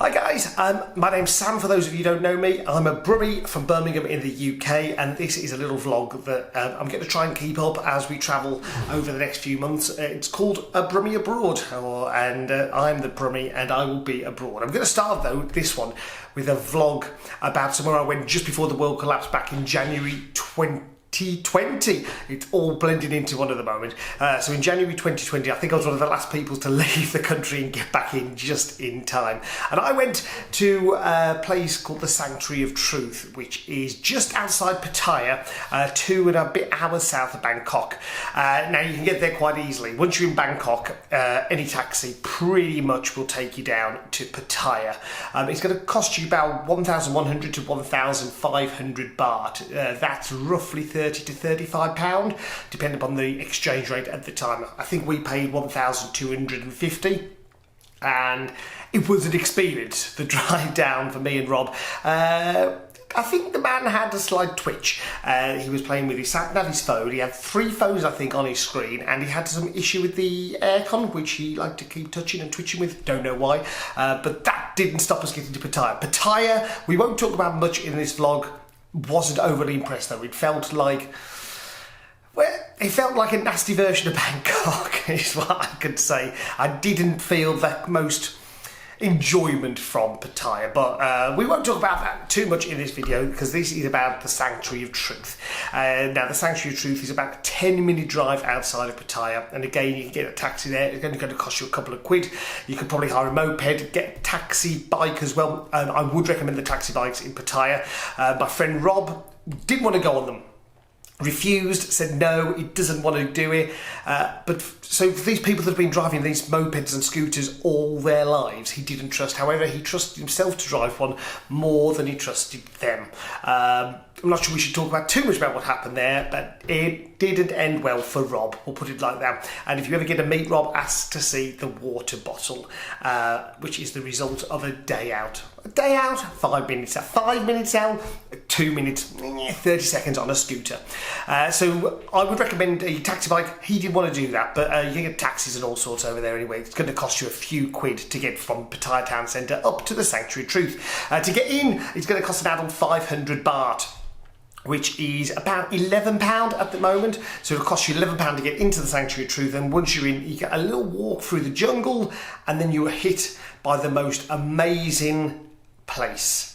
Hi guys, my name's Sam for those of you who don't know me. I'm a Brummy from Birmingham in the UK, and this is a little vlog that I'm going to try and keep up as we travel over the next few months. It's called Brummy Abroad, and I'm the Brummy and I will be abroad. I'm going to start though this one with a vlog about somewhere I went just before the world collapsed back in January 2020. It's all blending into one at the moment. So in January 2020, I think I was one of the last people to leave the country and get back in just in time. And I went to a place called the Sanctuary of Truth, which is just outside Pattaya, 2 and a bit hours south of Bangkok. Now you can get there quite easily. Once you're in Bangkok, any taxi pretty much will take you down to Pattaya. It's going to cost you about 1,100 to 1,500 baht. That's roughly 30 to 35 pound, depending upon the exchange rate at the time. I think we paid 1,250, and it was an experience. The drive down for me and Rob. I think the man had a slight twitch. He was playing with his sat-nav, his phone. He had 3 phones, I think, on his screen, and he had some issue with the aircon, which he liked to keep touching and twitching with. Don't know why, but that didn't stop us getting to Pattaya. Pattaya, we won't talk about much in this vlog. Wasn't overly impressed though. It felt like, well, it felt like a nasty version of Bangkok is what I could say. I didn't feel the most enjoyment from Pattaya, but we won't talk about that too much in this video because this is about the Sanctuary of Truth. Now the Sanctuary of Truth is about a 10-minute drive outside of Pattaya, and again you can get a taxi there. It's only going to cost you a couple of quid. You could probably hire a moped, get a taxi bike as well. I would recommend the taxi bikes in Pattaya. My friend Rob didn't want to go on them. Refused, said no, he doesn't want to do it. But so for these people that have been driving these mopeds and scooters all their lives, he didn't trust. However, he trusted himself to drive one more than he trusted them. I'm not sure we should talk about too much about what happened there, but it didn't end well for Rob, we'll put it like that. And if you ever get to meet Rob, ask to see the water bottle, which is the result of a day out. A day out, 5 minutes out, 5 minutes out, 2 minutes, 30 seconds on a scooter. So I would recommend a taxi bike. He didn't want to do that, but you can get taxis and all sorts over there anyway. It's going to cost you a few quid to get from Pattaya town centre up to the Sanctuary of Truth. To get in, it's going to cost an adult 500 baht, which is about £11 at the moment. So it'll cost you £11 to get into the Sanctuary of Truth, and once you're in, you get a little walk through the jungle, and then you are hit by the most amazing place.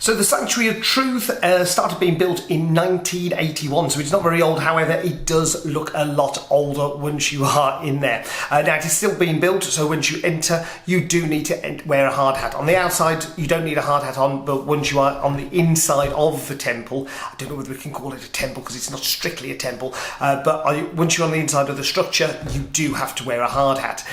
So the Sanctuary of Truth started being built in 1981, so it's not very old. However, it does look a lot older once you are in there. Now it is still being built, so once you enter, you do need to wear a hard hat. On the outside, you don't need a hard hat on, but once you are on the inside of the temple, I don't know whether we can call it a temple because it's not strictly a temple, but once you're on the inside of the structure, you do have to wear a hard hat.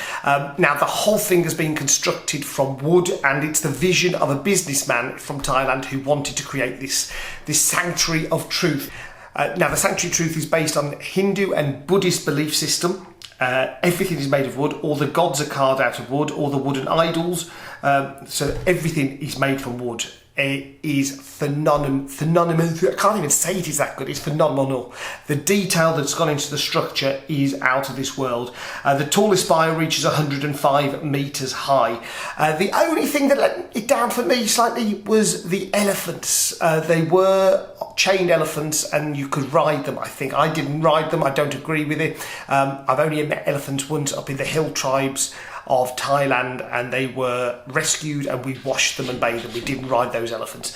Now the whole thing has been constructed from wood, and it's the vision of a businessman from Thailand who wanted to create this Sanctuary of Truth. Now the Sanctuary of Truth is based on Hindu and Buddhist belief system. Everything is made of wood. All the gods are carved out of wood, all the wooden idols, so everything is made from wood. It is phenomenal. I can't even say it is that good. It's phenomenal. The detail that's gone into the structure is out of this world. The tallest spire reaches 105 metres high. The only thing that let it down for me slightly was the elephants. They were chained elephants and you could ride them, I think. I didn't ride them. I don't agree with it. I've only met elephants once up in the hill tribes of Thailand, and they were rescued and we washed them and bathed them. We didn't ride those elephants.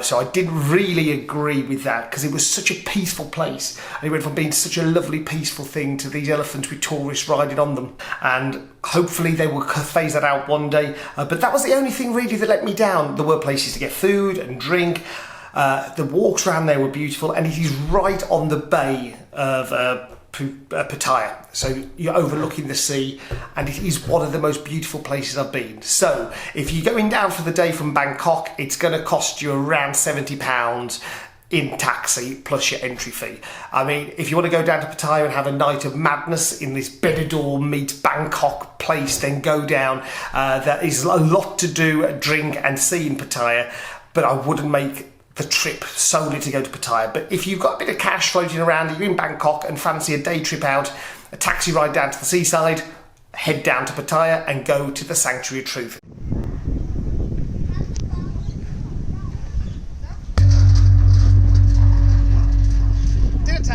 So I didn't really agree with that because it was such a peaceful place. And it went from being such a lovely peaceful thing to these elephants with tourists riding on them. And hopefully they will phase that out one day. But that was the only thing really that let me down. There were places to get food and drink. The walks around there were beautiful, and it is right on the bay of Pattaya, so you're overlooking the sea, and it is one of the most beautiful places I've been. So if you're going down for the day from Bangkok, it's going to cost you around £70 in taxi plus your entry fee. I mean, if you want to go down to Pattaya and have a night of madness in this Benidorm meets Bangkok place, then go down. There is a lot to do, drink and see in Pattaya, but I wouldn't make the trip solely to go to Pattaya. But if you've got a bit of cash floating around, you're in Bangkok and fancy a day trip out, a taxi ride down to the seaside, head down to Pattaya and go to the Sanctuary of Truth.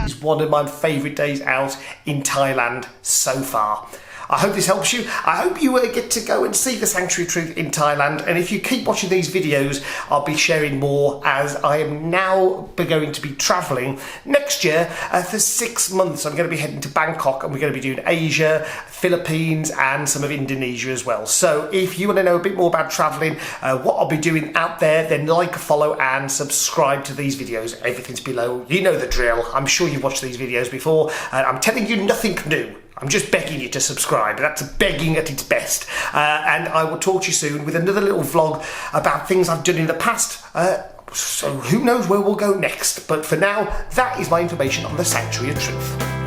It's one of my favourite days out in Thailand so far. I hope this helps you. I hope you get to go and see the Sanctuary of Truth in Thailand, and if you keep watching these videos, I'll be sharing more, as I am now going to be travelling next year for 6 months. I'm going to be heading to Bangkok, and we're going to be doing Asia, Philippines and some of Indonesia as well. So if you want to know a bit more about travelling, what I'll be doing out there, then like, follow and subscribe to these videos. Everything's below. You know the drill. I'm sure you've watched these videos before. I'm telling you nothing new. I'm just begging you to subscribe. That's begging at its best. And I will talk to you soon with another little vlog about things I've done in the past. So who knows where we'll go next. But for now, that is my information on the Sanctuary of Truth.